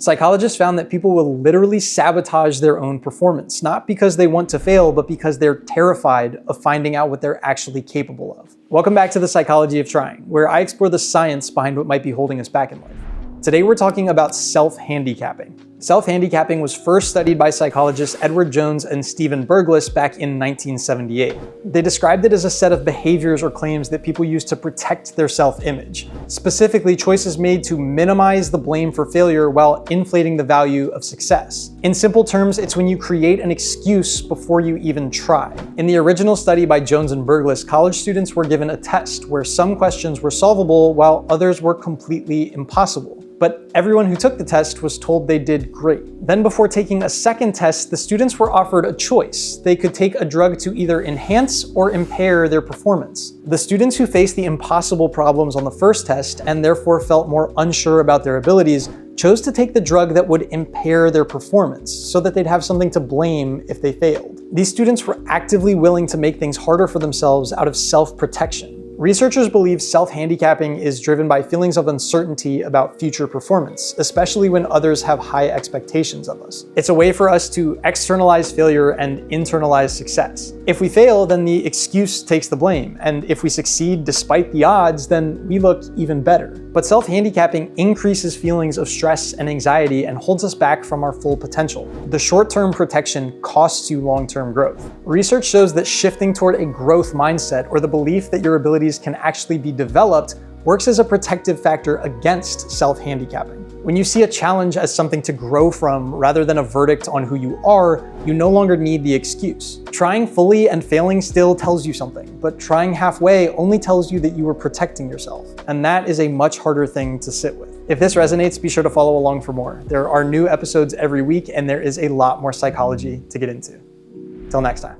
Psychologists found that people will literally sabotage their own performance, not because they want to fail, but because they're terrified of finding out what they're actually capable of. Welcome back to the Psychology of Trying, where I explore the science behind what might be holding us back in life. Today we're talking about self-handicapping. Self-handicapping was first studied by psychologists Edward Jones and Stephen Berglis back in 1978. They described it as a set of behaviors or claims that people use to protect their self-image, specifically choices made to minimize the blame for failure while inflating the value of success. In simple terms, it's when you create an excuse before you even try. In the original study by Jones and Berglis, college students were given a test where some questions were solvable while others were completely impossible. But everyone who took the test was told they did great. Then before taking a second test, the students were offered a choice. They could take a drug to either enhance or impair their performance. The students who faced the impossible problems on the first test and therefore felt more unsure about their abilities chose to take the drug that would impair their performance so that they'd have something to blame if they failed. These students were actively willing to make things harder for themselves out of self-protection. Researchers believe self-handicapping is driven by feelings of uncertainty about future performance, especially when others have high expectations of us. It's a way for us to externalize failure and internalize success. If we fail, then the excuse takes the blame, and if we succeed despite the odds, then we look even better. But self-handicapping increases feelings of stress and anxiety and holds us back from our full potential. The short-term protection costs you long-term growth. Research shows that shifting toward a growth mindset, or the belief that your abilities can actually be developed, works as a protective factor against self-handicapping. When you see a challenge as something to grow from rather than a verdict on who you are, you no longer need the excuse. Trying fully and failing still tells you something, but trying halfway only tells you that you are protecting yourself. And that is a much harder thing to sit with. If this resonates, be sure to follow along for more. There are new episodes every week, and there is a lot more psychology to get into. Till next time.